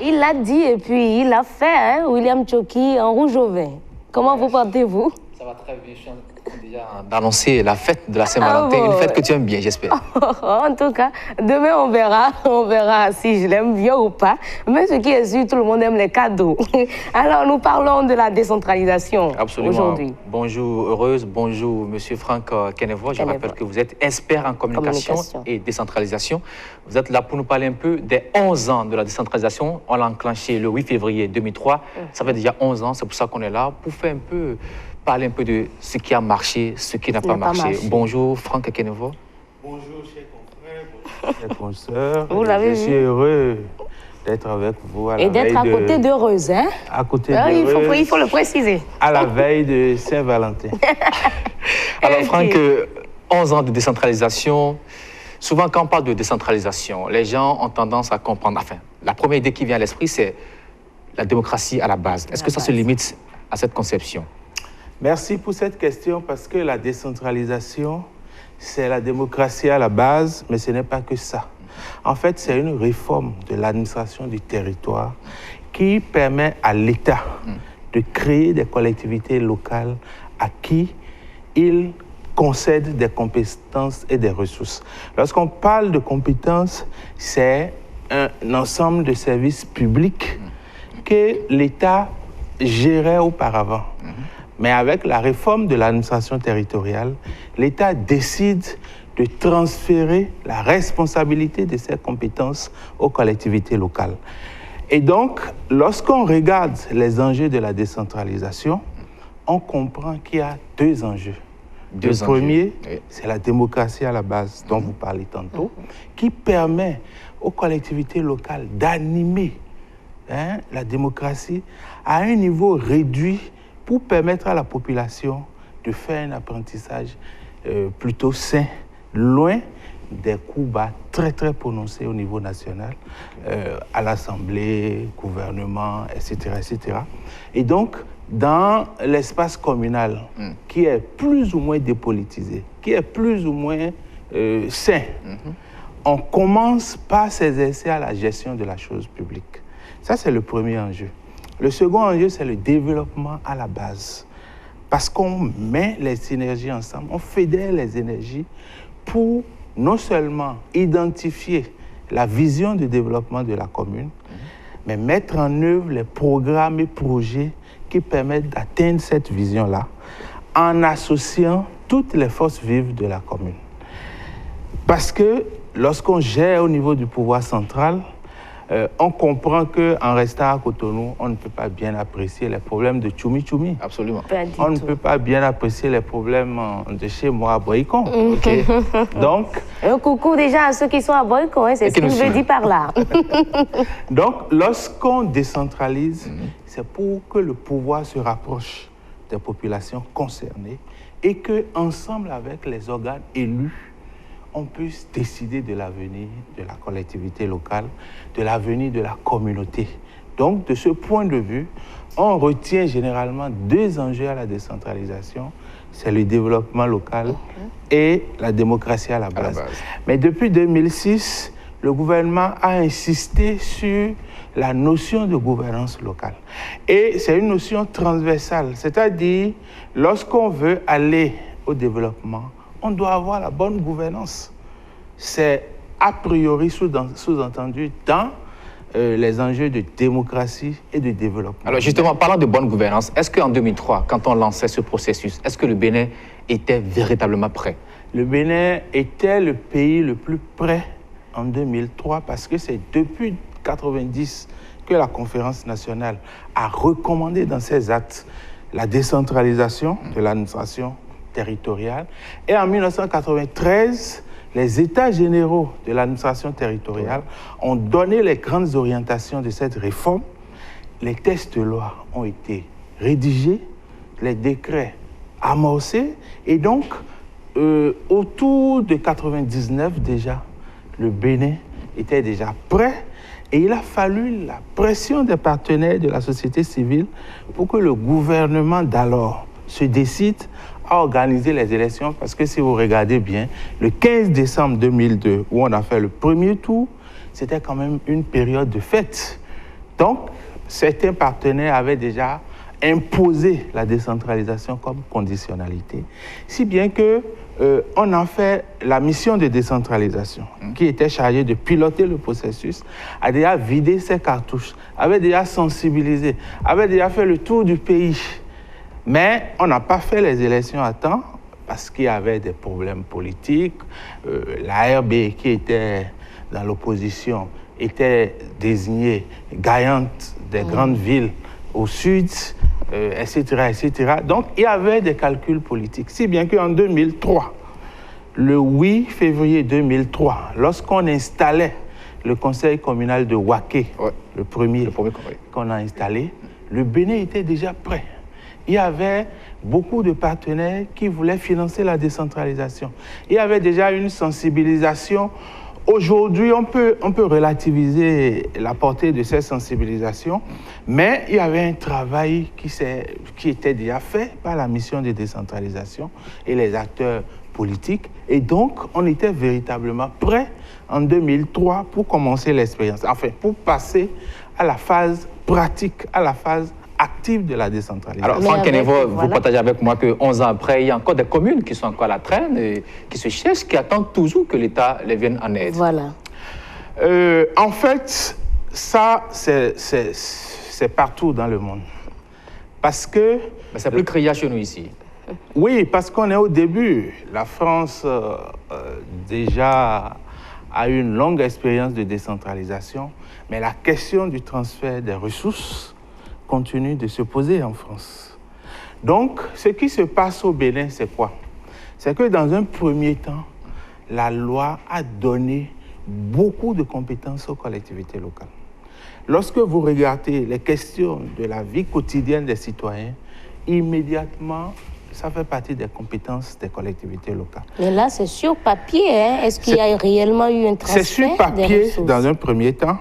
Il l'a dit et puis il l'a fait, hein, William Tchoki, en rouge au vin. Comment vous portez-vous? Ça va très bien. Je suis en train déjà d'annoncer la fête de la Saint-Valentin, une fête que tu aimes bien, j'espère. En tout cas, demain on verra si je l'aime bien ou pas. Mais ce qui est sûr, tout le monde aime les cadeaux. Alors nous parlons de la décentralisation aujourd'hui. Bonjour Heureuse, bonjour Monsieur Franck Kenevo. Je rappelle que vous êtes expert en communication et décentralisation. Vous êtes là pour nous parler un peu des 11 ans de la décentralisation. On l'a enclenché le 8 février 2003. Ça fait déjà 11 ans, c'est pour ça qu'on est là, pour faire un peu... parler un peu de ce qui a marché, ce qui n'a pas marché. Bonjour Franck Kenevo. Bonjour chers confrères, bonjour chers consoeurs. Vous l'avez vu. Je suis heureux d'être avec vous à la et d'être à côté d'Heureuse, hein? À côté d'Heureuse. Il faut le préciser. À la veille de Saint-Valentin. Alors Franck, 11 ans de décentralisation. Souvent quand on parle de décentralisation, les gens ont tendance à comprendre, enfin, la première idée qui vient à l'esprit, c'est la démocratie à la base. Est-ce que ça se limite à cette conception? Merci pour cette question parce que la décentralisation, c'est la démocratie à la base, mais ce n'est pas que ça. En fait, c'est une réforme de l'administration du territoire qui permet à l'État de créer des collectivités locales à qui il concède des compétences et des ressources. Lorsqu'on parle de compétences, c'est un ensemble de services publics que l'État gérait auparavant. Mais avec la réforme de l'administration territoriale, l'État décide de transférer la responsabilité de ces compétences aux collectivités locales. Et donc, lorsqu'on regarde les enjeux de la décentralisation, on comprend qu'il y a deux enjeux. Le premier, c'est la démocratie à la base, dont vous parlez tantôt, qui permet aux collectivités locales d'animer la démocratie à un niveau réduit pour permettre à la population de faire un apprentissage plutôt sain, loin des coups bas très très prononcés au niveau national, à l'Assemblée, gouvernement, etc., etc. Et donc, dans l'espace communal, qui est plus ou moins dépolitisé, qui est plus ou moins sain, on commence par s'exercer à la gestion de la chose publique. Ça, c'est le premier enjeu. Le second enjeu, c'est le développement à la base. Parce qu'on met les synergies ensemble, on fédère les énergies pour non seulement identifier la vision de développement de la commune, mais mettre en œuvre les programmes et projets qui permettent d'atteindre cette vision-là en associant toutes les forces vives de la commune. Parce que lorsqu'on gère au niveau du pouvoir central, on comprend qu'en restant à Cotonou, on ne peut pas bien apprécier les problèmes de Tchoumi-Tchoumi. Absolument. On ne peut pas bien apprécier les problèmes de chez moi à Boycon. Okay. Donc, un coucou déjà à ceux qui sont à Boycon, hein, c'est ce que je veux dire par là. Donc, lorsqu'on décentralise, c'est pour que le pouvoir se rapproche des populations concernées et qu'ensemble avec les organes élus, on puisse décider de l'avenir de la collectivité locale, de l'avenir de la communauté. Donc, de ce point de vue, on retient généralement deux enjeux à la décentralisation, c'est le développement local et la démocratie à la base. Mais depuis 2006, le gouvernement a insisté sur la notion de gouvernance locale. Et c'est une notion transversale, c'est-à-dire, lorsqu'on veut aller au développement, on doit avoir la bonne gouvernance. C'est a priori sous-entendu dans les enjeux de démocratie et de développement. Alors justement, parlant de bonne gouvernance, est-ce qu'en 2003, quand on lançait ce processus, est-ce que le Bénin était véritablement prêt? Le Bénin était le pays le plus prêt en 2003 parce que c'est depuis 1990 que la conférence nationale a recommandé dans ses actes la décentralisation de l'administration territoriale. Et en 1993, les États généraux de l'administration territoriale ont donné les grandes orientations de cette réforme. Les textes de loi ont été rédigés, les décrets amorcés, et donc, autour de 1999 déjà, le Bénin était déjà prêt, et il a fallu la pression des partenaires de la société civile pour que le gouvernement d'alors se décide à organiser les élections, parce que si vous regardez bien, le 15 décembre 2002, où on a fait le premier tour, c'était quand même une période de fête, Donc, certains partenaires avaient déjà imposé la décentralisation comme conditionnalité, si bien que on a fait la mission de décentralisation, qui était chargée de piloter le processus, a déjà vidé ses cartouches, avait déjà sensibilisé, avait déjà fait le tour du pays. Mais on n'a pas fait les élections à temps parce qu'il y avait des problèmes politiques. La RB, qui était dans l'opposition, était désignée gagnante des grandes villes au sud, etc., etc. Donc, il y avait des calculs politiques. Si bien qu'en 2003, le 8 février 2003, lorsqu'on installait le conseil communal de Waké, le premier qu'on a installé, le Bénin était déjà prêt. Il y avait beaucoup de partenaires qui voulaient financer la décentralisation. Il y avait déjà une sensibilisation. Aujourd'hui, on peut relativiser la portée de ces sensibilisations, mais il y avait un travail qui était déjà fait par la mission de décentralisation et les acteurs politiques. Et donc, on était véritablement prêt en 2003 pour commencer l'expérience, enfin, pour passer à la phase pratique, à la phase active de la décentralisation. Alors, Franck Kenevo, vous partagez avec moi que 11 ans après, il y a encore des communes qui sont encore à la traîne, et qui se cherchent, qui attendent toujours que l'État les vienne en aide. Voilà. En fait, ça, c'est partout dans le monde. Parce que... Mais c'est plus criard chez nous ici. Oui, parce qu'on est au début. La France, déjà, a eu une longue expérience de décentralisation, mais la question du transfert des ressources continue de se poser en France. Donc, ce qui se passe au Bénin, c'est quoi? C'est que dans un premier temps, la loi a donné beaucoup de compétences aux collectivités locales. Lorsque vous regardez les questions de la vie quotidienne des citoyens, immédiatement, ça fait partie des compétences des collectivités locales. Mais là, c'est sur papier, hein? Est-ce qu'il y a réellement eu un transfert? C'est sur papier dans un premier temps.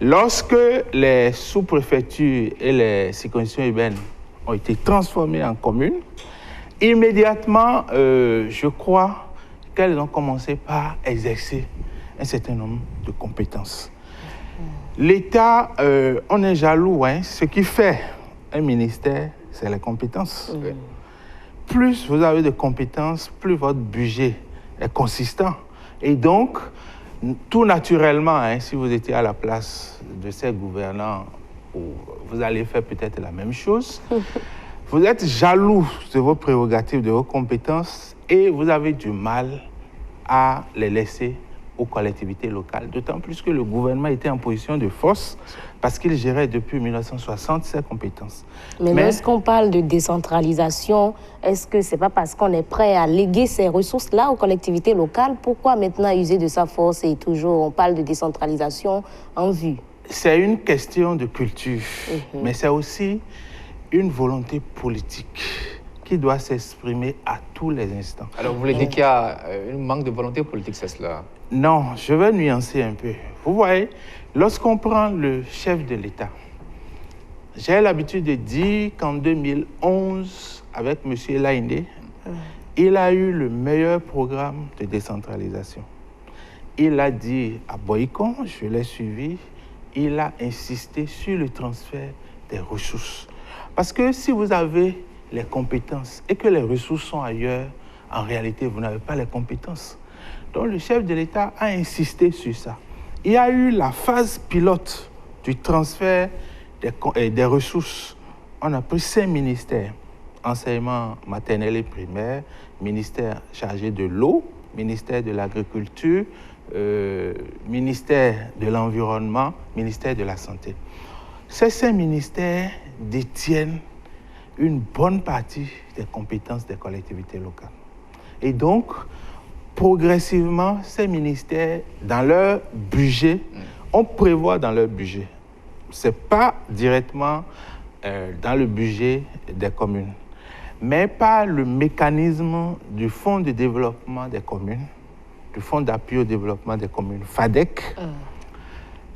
Lorsque les sous-préfectures et les circonscriptions urbaines ont été transformées en communes, immédiatement, je crois qu'elles ont commencé par exercer un certain nombre de compétences. L'État, on est jaloux, hein? Ce qui fait un ministère, c'est les compétences. Plus vous avez de compétences, plus votre budget est consistant. Et donc, tout naturellement, hein, si vous étiez à la place de ces gouvernants, vous allez faire peut-être la même chose. Vous êtes jaloux de vos prérogatives, de vos compétences, et vous avez du mal à les laisser aux collectivités locales. D'autant plus que le gouvernement était en position de force parce qu'il gérait depuis 1960 ses compétences. Mais lorsqu'on parle de décentralisation, est-ce que ce n'est pas parce qu'on est prêt à léguer ces ressources-là aux collectivités locales? Pourquoi maintenant user de sa force et toujours on parle de décentralisation en vue? C'est une question de culture, mais c'est aussi une volonté politique qui doit s'exprimer à tous les instants. Alors vous voulez dire qu'il y a un manque de volonté politique, c'est cela? Non, je vais nuancer un peu. Vous voyez, lorsqu'on prend le chef de l'État, j'ai l'habitude de dire qu'en 2011, avec M. Laïndé, il a eu le meilleur programme de décentralisation. Il a dit à Boycon, je l'ai suivi, il a insisté sur le transfert des ressources. Parce que si vous avez les compétences et que les ressources sont ailleurs, en réalité, vous n'avez pas les compétences. Donc, le chef de l'État a insisté sur ça. Il y a eu la phase pilote du transfert des ressources. On a pris 5 ministères. Enseignement maternel et primaire, ministère chargé de l'eau, ministère de l'agriculture, ministère de l'environnement, ministère de la santé. Ces 5 ministères détiennent une bonne partie des compétences des collectivités locales. Et donc, progressivement, ces ministères, dans leur budget, on prévoit dans leur budget. Ce n'est pas directement dans le budget des communes, mais par le mécanisme du Fonds de développement des communes, du Fonds d'appui au développement des communes, FADEC,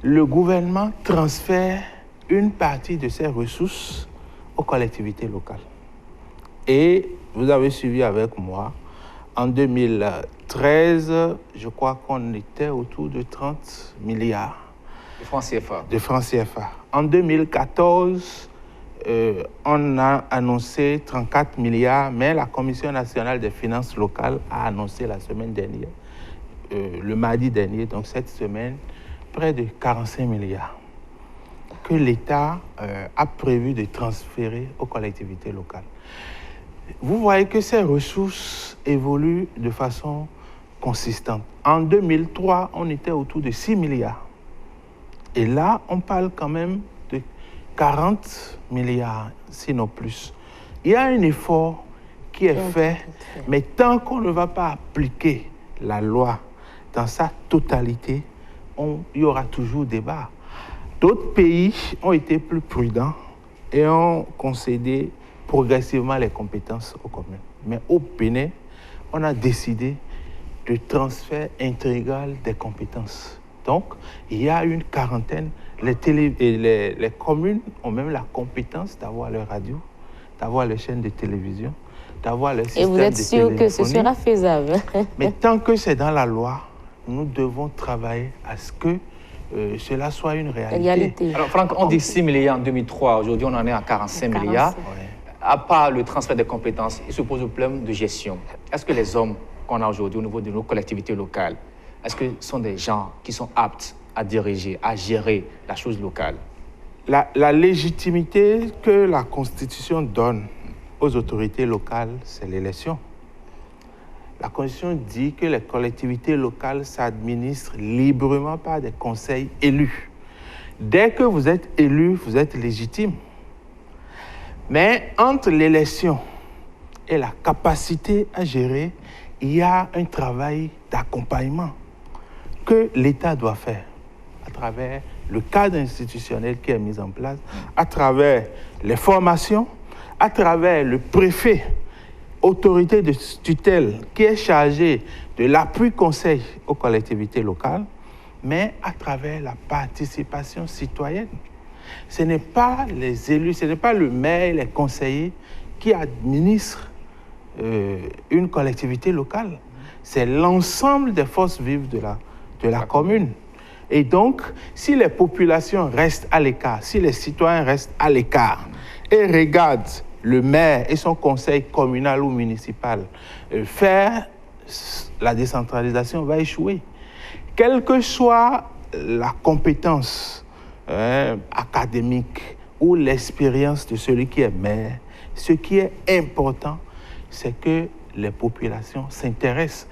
le gouvernement transfère une partie de ses ressources aux collectivités locales. Et vous avez suivi avec moi, en 2013, je crois qu'on était autour de 30 milliards. De francs CFA. De francs CFA. En 2014, on a annoncé 34 milliards, mais la Commission nationale des finances locales a annoncé la semaine dernière, le mardi dernier, donc cette semaine, près de 45 milliards que l'État a prévu de transférer aux collectivités locales. Vous voyez que ces ressources évoluent de façon consistante. En 2003, on était autour de 6 milliards. Et là, on parle quand même de 40 milliards, sinon plus. Il y a un effort qui est fait, mais tant qu'on ne va pas appliquer la loi dans sa totalité, il y aura toujours débat. D'autres pays ont été plus prudents et ont concédé progressivement les compétences aux communes. Mais au Bénin, on a décidé de transfert intégral des compétences. Donc, il y a une quarantaine. Les communes ont même la compétence d'avoir leur radio, d'avoir les chaînes de télévision, d'avoir le système de téléphonie. Et vous êtes sûr que ce sera faisable? Mais tant que c'est dans la loi, nous devons travailler à ce que cela soit une réalité. Alors, Franck, on dit 6 milliards en 2003. Aujourd'hui, on en est à 45 milliards. Ouais. À part le transfert des compétences, il se pose le problème de gestion. Est-ce que les hommes qu'on a aujourd'hui au niveau de nos collectivités locales, est-ce que ce sont des gens qui sont aptes à diriger, à gérer la chose locale? La légitimité que la Constitution donne aux autorités locales, c'est l'élection. La Constitution dit que les collectivités locales s'administrent librement par des conseils élus. Dès que vous êtes élu, vous êtes légitime. Mais entre l'élection et la capacité à gérer, il y a un travail d'accompagnement que l'État doit faire à travers le cadre institutionnel qui est mis en place, à travers les formations, à travers le préfet, autorité de tutelle qui est chargée de l'appui conseil aux collectivités locales, mais à travers la participation citoyenne. Ce n'est pas les élus, ce n'est pas le maire et les conseillers qui administrent une collectivité locale. C'est l'ensemble des forces vives de la commune. Et donc, si les populations restent à l'écart, si les citoyens restent à l'écart et regardent le maire et son conseil communal ou municipal faire, la décentralisation va échouer. Quelle que soit la compétence académique ou l'expérience de celui qui est maire, ce qui est important, c'est que les populations s'intéressent.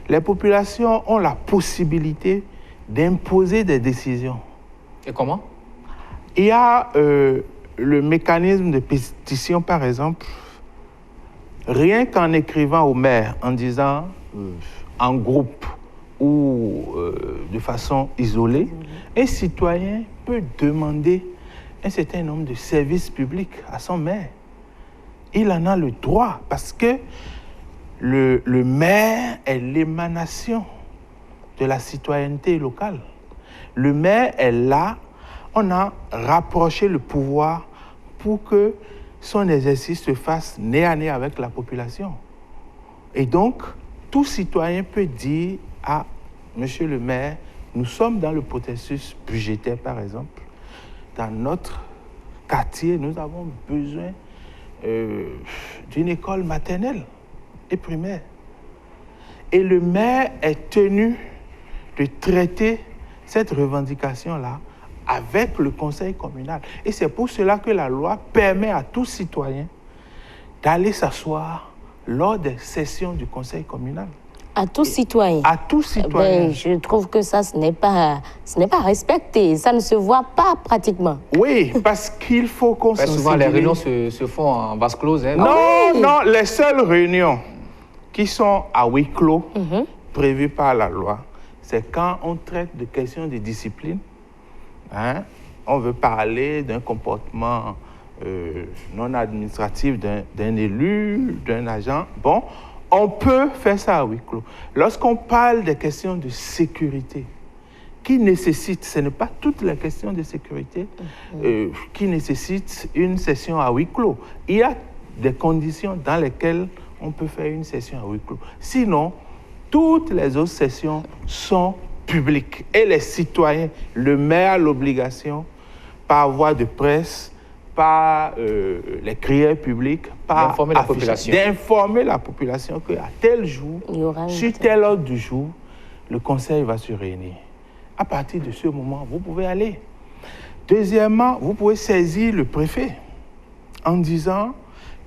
Les populations ont la possibilité d'imposer des décisions. Et comment? Il y a le mécanisme de pétition, par exemple. Rien qu'en écrivant au maire, en disant en groupe ou de façon isolée, un citoyen peut demander un certain nombre de services publics à son maire. Il en a le droit parce que le maire est l'émanation de la citoyenneté locale. Le maire est là, on a rapproché le pouvoir pour que son exercice se fasse nez à nez avec la population. Et donc, tout citoyen peut dire à Monsieur le maire, nous sommes dans le processus budgétaire, par exemple. Dans notre quartier, nous avons besoin d'une école maternelle et primaire. Et le maire est tenu de traiter cette revendication-là avec le conseil communal. Et c'est pour cela que la loi permet à tout citoyen d'aller s'asseoir lors des sessions du conseil communal. À tout citoyen? À tout citoyen. Ben, je trouve que ça, ce n'est pas respecté. Ça ne se voit pas pratiquement. Oui, parce qu'il faut qu'on se souvent, les réunions se font en vase clos. Hein. Non, non, les seules réunions qui sont à huis clos, prévues par la loi, c'est quand on traite de questions de discipline. Hein? On veut parler d'un comportement non administratif d'un élu, d'un agent. Bon, on peut faire ça à huis clos. Lorsqu'on parle des questions de sécurité, qui nécessitent, ce n'est pas toutes les questions de sécurité qui nécessitent une session à huis clos. Il y a des conditions dans lesquelles on peut faire une session à huis clos. Sinon, toutes les autres sessions sont public. Et les citoyens, le maire a l'obligation, par voie de presse, par les crieurs publics, d'informer la population. D'informer la population qu'à tel jour, sur tel ordre du jour, le conseil va se réunir. À partir de ce moment, vous pouvez aller. Deuxièmement, vous pouvez saisir le préfet en disant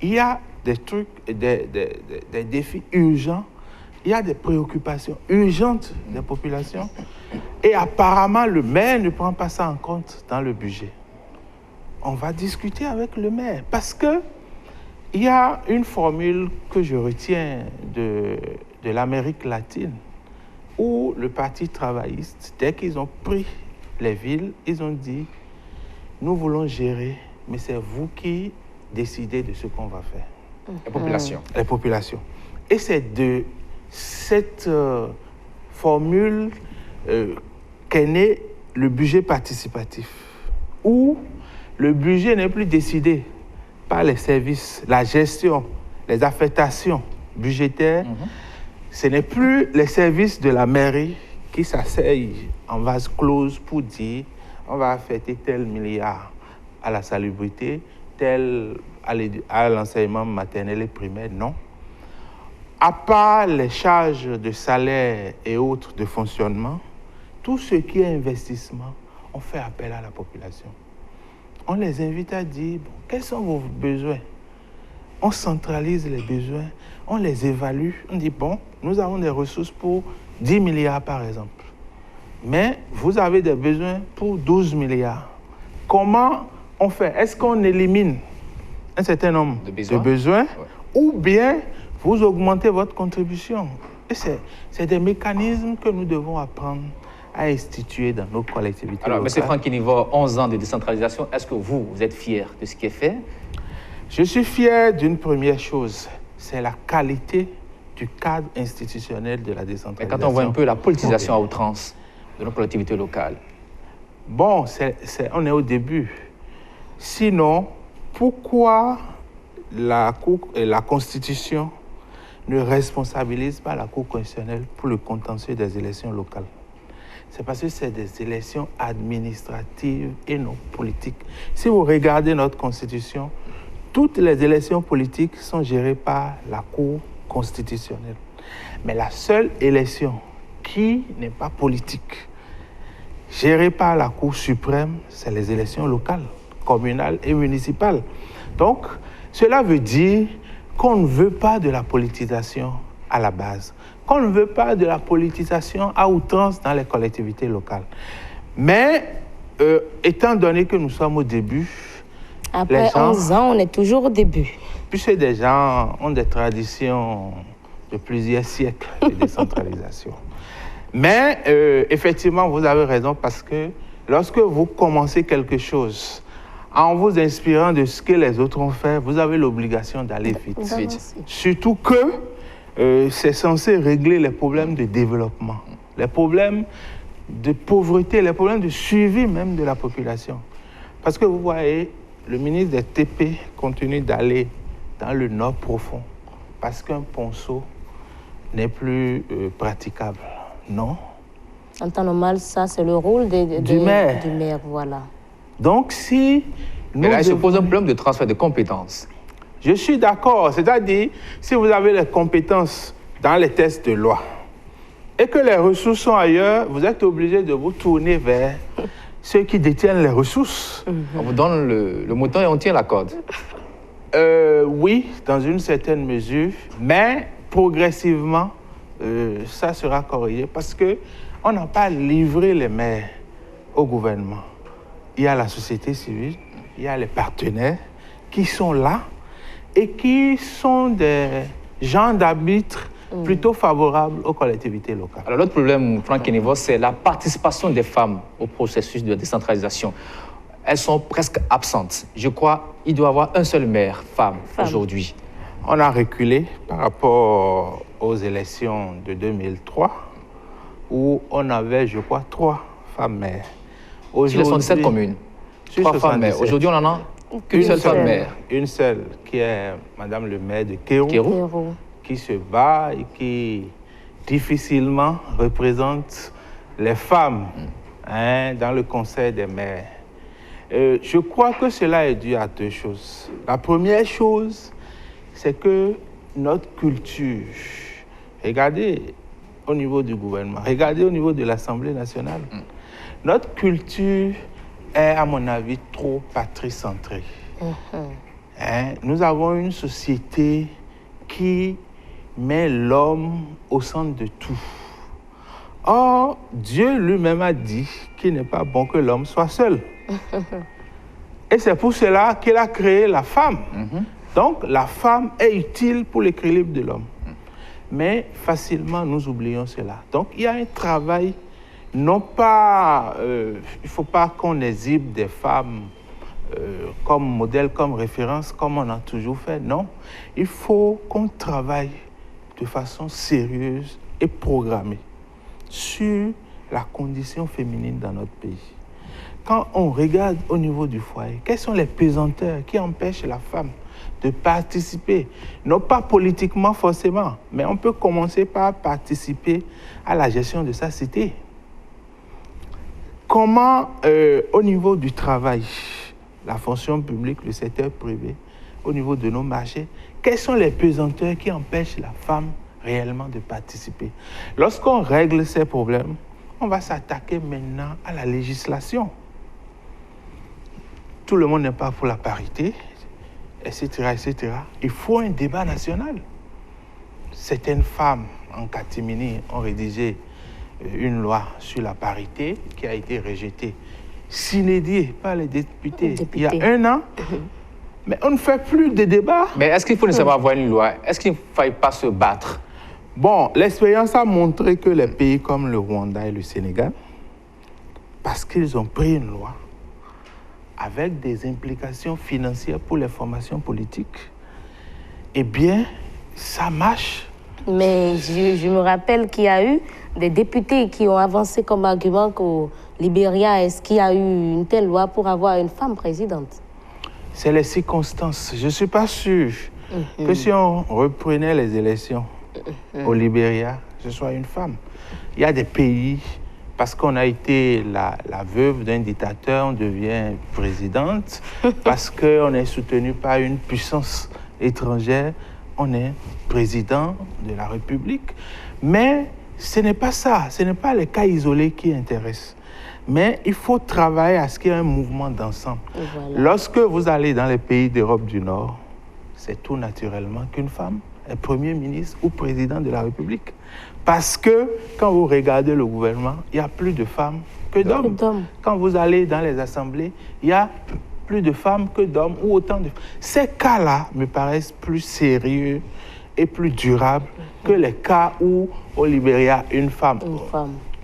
il y a des trucs, des défis urgents, il y a des préoccupations urgentes des populations et apparemment le maire ne prend pas ça en compte dans le budget. On va discuter avec le maire parce que il y a une formule que je retiens de l'Amérique latine où le Parti travailliste, dès qu'ils ont pris les villes, ils ont dit nous voulons gérer, mais c'est vous qui décidez de ce qu'on va faire. Les populations. Les populations. Et c'est de cette formule qu'est né le budget participatif, où le budget n'est plus décidé par les services, la gestion, les affectations budgétaires. Ce n'est plus les services de la mairie qui s'asseyent en vase clos pour dire on va affecter tel milliard à la salubrité, tel à l'enseignement maternel et primaire. Non. À part les charges de salaire et autres de fonctionnement, tout ce qui est investissement, on fait appel à la population. On les invite à dire, bon, quels sont vos besoins? On centralise les besoins, on les évalue, on dit, bon, nous avons des ressources pour 10 milliards par exemple. Mais vous avez des besoins pour 12 milliards. Comment on fait? Est-ce qu'on élimine un certain nombre de besoins ou bien vous augmentez votre contribution? Et c'est des mécanismes que nous devons apprendre à instituer dans nos collectivités. Alors, M. Franck Kénévoa, 11 ans de décentralisation, est-ce que vous êtes fier de ce qui est fait? Je suis fier d'une première chose, c'est la qualité du cadre institutionnel de la décentralisation. Et quand on voit un peu la politisation à outrance de nos collectivités locales? Bon, on est au début. Sinon, pourquoi la Constitution ne responsabilise pas la Cour constitutionnelle pour le contentieux des élections locales? C'est parce que c'est des élections administratives et non politiques. Si vous regardez notre Constitution, toutes les élections politiques sont gérées par la Cour constitutionnelle. Mais la seule élection qui n'est pas politique, gérée par la Cour suprême, c'est les élections locales, communales et municipales. Donc, cela veut dire qu'on ne veut pas de la politisation à la base, qu'on ne veut pas de la politisation à outrance dans les collectivités locales. Mais, étant donné que nous sommes au début, après 11 ans, on est toujours au début. Puisque des gens ont des traditions de plusieurs siècles de décentralisation. Mais, effectivement, vous avez raison, parce que lorsque vous commencez quelque chose, en vous inspirant de ce que les autres ont fait, vous avez l'obligation d'aller vite. Surtout que c'est censé régler les problèmes de développement, les problèmes de pauvreté, les problèmes de suivi même de la population. Parce que vous voyez, le ministre des TP continue d'aller dans le nord profond parce qu'un ponceau n'est plus praticable. Non. En temps normal, ça, c'est le rôle du maire. Voilà. Donc, si... Mais là, il se pose un problème de transfert de compétences. Je suis d'accord. C'est-à-dire, si vous avez les compétences dans les textes de loi et que les ressources sont ailleurs, vous êtes obligé de vous tourner vers ceux qui détiennent les ressources. On vous donne le mouton et on tient la corde. Oui, dans une certaine mesure, mais progressivement, ça sera corrigé parce qu'on n'a pas livré les maires au gouvernement. Il y a la société civile, il y a les partenaires qui sont là et qui sont des gens d'arbitre plutôt favorables aux collectivités locales. Alors l'autre problème, Franck Kénévoa, c'est la participation des femmes au processus de décentralisation. Elles sont presque absentes. Je crois qu'il doit y avoir un seul maire, femme. Aujourd'hui. On a reculé par rapport aux élections de 2003 où on avait, je crois, 3 femmes maires. Sur les 77 communes, 3 femmes maires. Aujourd'hui, on en a qu'une seule femme maire. Une seule, qui est Madame le maire de Kéroux, qui se bat et qui difficilement représente les femmes dans le conseil des maires. Je crois que cela est dû à deux choses. La première chose, c'est que notre culture, regardez au niveau du gouvernement, regardez au niveau de l'Assemblée nationale, notre culture est, à mon avis, trop patricentrée. Nous avons une société qui met l'homme au centre de tout. Or, Dieu lui-même a dit qu'il n'est pas bon que l'homme soit seul. Et c'est pour cela qu'il a créé la femme. Donc, la femme est utile pour l'équilibre de l'homme. Mais facilement, nous oublions cela. Donc, il y a un travail, non pas... il ne faut pas qu'on exhibe des femmes comme modèle, comme référence, comme on a toujours fait. Non, il faut qu'on travaille de façon sérieuse et programmée sur la condition féminine dans notre pays. Quand on regarde au niveau du foyer, quelles sont les pesanteurs qui empêchent la femme de participer, non pas politiquement forcément, mais on peut commencer par participer à la gestion de sa cité. Comment, au niveau du travail, la fonction publique, le secteur privé, au niveau de nos marchés, quels sont les pesanteurs qui empêchent la femme réellement de participer? Lorsqu'on règle ces problèmes, on va s'attaquer maintenant à la législation. Tout le monde n'est pas pour la parité, etc., etc. Il faut un débat national. Certaines femmes en catimini ont rédigé une loi sur la parité qui a été rejetée, s'inédiée par les députés il y a 1 an. Mais on ne fait plus de débat. Mais est-ce qu'il faut nécessairement avoir une loi? Est-ce qu'il ne faille pas se battre? Bon, l'expérience a montré que les pays comme le Rwanda et le Sénégal, parce qu'ils ont pris une loi avec des implications financières pour les formations politiques, eh bien, ça marche. Mais je me rappelle qu'il y a eu des députés qui ont avancé comme argument qu'au Libéria, est-ce qu'il y a eu une telle loi pour avoir une femme présidente? C'est les circonstances. Je ne suis pas sûr que si on reprenait les élections au Libéria, ce soit une femme. Il y a des pays, parce qu'on a été la veuve d'un dictateur, on devient présidente, parce qu'on est soutenu par une puissance étrangère, on est président de la République. Mais ce n'est pas ça, ce n'est pas les cas isolés qui intéressent. Mais il faut travailler à ce qu'il y ait un mouvement d'ensemble. Voilà. Lorsque vous allez dans les pays d'Europe du Nord, c'est tout naturellement qu'une femme est Premier ministre ou président de la République. Parce que quand vous regardez le gouvernement, il y a plus de femmes que d'hommes. Quand vous allez dans les assemblées, il y a plus de femmes que d'hommes ou autant de... Ces cas-là me paraissent plus sérieux et plus durables que les cas où au Libéria, une femme.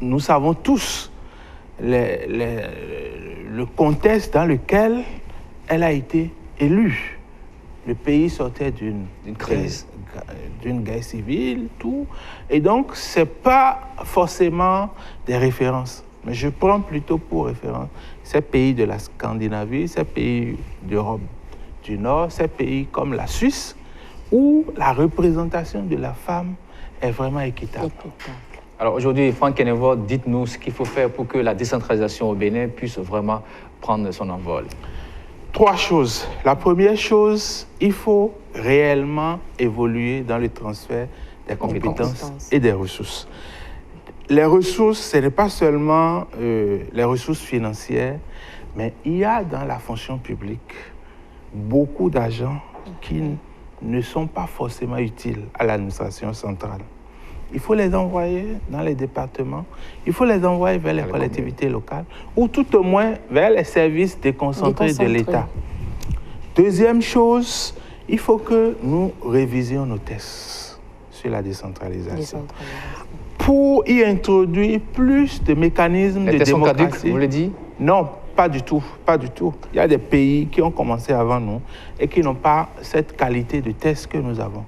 Nous savons tous le contexte dans lequel elle a été élue. Le pays sortait d'une crise, d'une guerre civile, tout. Et donc, ce n'est pas forcément des références. Mais je prends plutôt pour référence ces pays de la Scandinavie, ces pays d'Europe du Nord, ces pays comme la Suisse, où la représentation de la femme est vraiment équitable. Alors aujourd'hui, Franck Kenevoh, dites-nous ce qu'il faut faire pour que la décentralisation au Bénin puisse vraiment prendre son envol. 3 choses. La première chose, il faut réellement évoluer dans le transfert des compétences et des ressources. Les ressources, ce n'est pas seulement les ressources financières, mais il y a dans la fonction publique beaucoup d'agents qui ne sont pas forcément utiles à l'administration centrale. Il faut les envoyer dans les départements, il faut les envoyer vers les collectivités locales ou tout au moins vers les services déconcentrés de l'État. Deuxième chose, il faut que nous révisions nos tests sur la décentralisation. Pour y introduire plus de mécanismes de démocratie. Caduques, vous le dites? Non, pas du tout, pas du tout. Il y a des pays qui ont commencé avant nous et qui n'ont pas cette qualité de test que nous avons.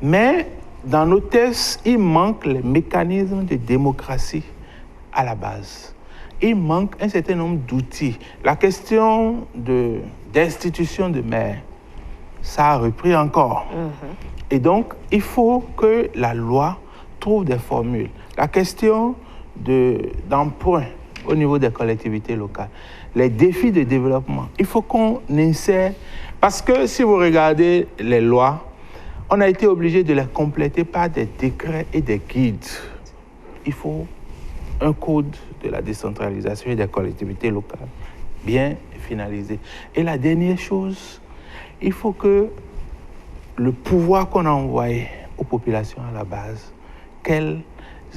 Mais dans nos tests, il manque les mécanismes de démocratie à la base. Il manque un certain nombre d'outils. La question d'institution de maire, ça a repris encore. Et donc, il faut que la loi trouve des formules. La question d'emprunt au niveau des collectivités locales, les défis de développement. Il faut qu'on insère, parce que si vous regardez les lois, on a été obligé de les compléter par des décrets et des guides. Il faut un code de la décentralisation et des collectivités locales bien finalisé. Et la dernière chose, il faut que le pouvoir qu'on a envoyé aux populations à la base, qu'elles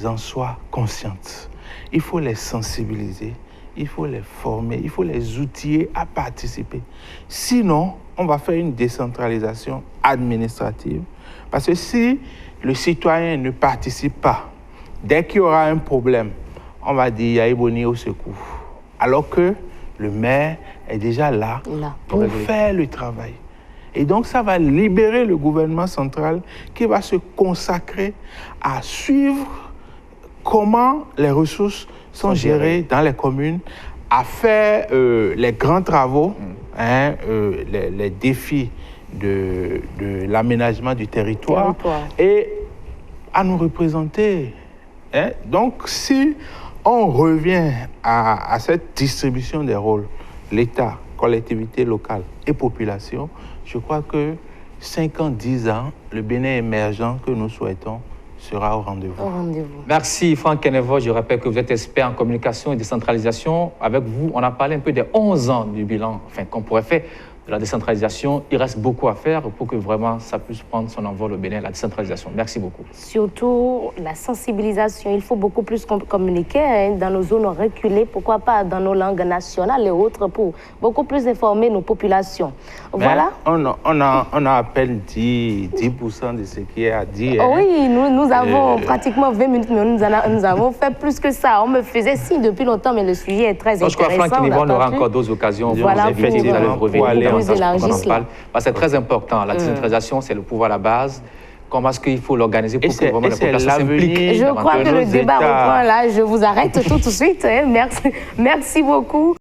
en soient conscientes. Il faut les sensibiliser, il faut les former, il faut les outiller à participer. Sinon, on va faire une décentralisation administrative. Parce que si le citoyen ne participe pas, dès qu'il y aura un problème, on va dire Yaïboni au secours. Alors que le maire est déjà là pour faire le travail. Et donc, ça va libérer le gouvernement central qui va se consacrer à suivre comment les ressources sont gérées dans les communes, à faire les grands travaux, les défis de l'aménagement du territoire et à nous représenter. Donc, si on revient à cette distribution des rôles, l'État, collectivité locale et population, je crois que 5 ans, 10 ans, le Bénin émergent que nous souhaitons sera au rendez-vous. Merci Franck Kenevo. Je rappelle que vous êtes expert en communication et décentralisation. Avec vous, on a parlé un peu des 11 ans du bilan qu'on pourrait faire de la décentralisation. Il reste beaucoup à faire pour que vraiment ça puisse prendre son envol au Bénin, la décentralisation. Merci beaucoup. Surtout la sensibilisation. Il faut beaucoup plus communiquer dans nos zones reculées, pourquoi pas dans nos langues nationales et autres, pour beaucoup plus informer nos populations. Mais voilà. On a à peine 10% de ce qui est à dire. Oui, nous avons pratiquement 20 minutes, mais nous avons fait plus que ça. On me faisait signe depuis longtemps, mais le sujet est très intéressant. Je crois que Franck Kenevo, on aura encore d'autres occasions pour vous inviter dans le brevet. C'est très important. La décentralisation, c'est le pouvoir à la base. Comment est-ce qu'il faut l'organiser pour que vraiment la population s'implique? Je crois que le débat reprend là. Je vous arrête tout de suite. Merci beaucoup.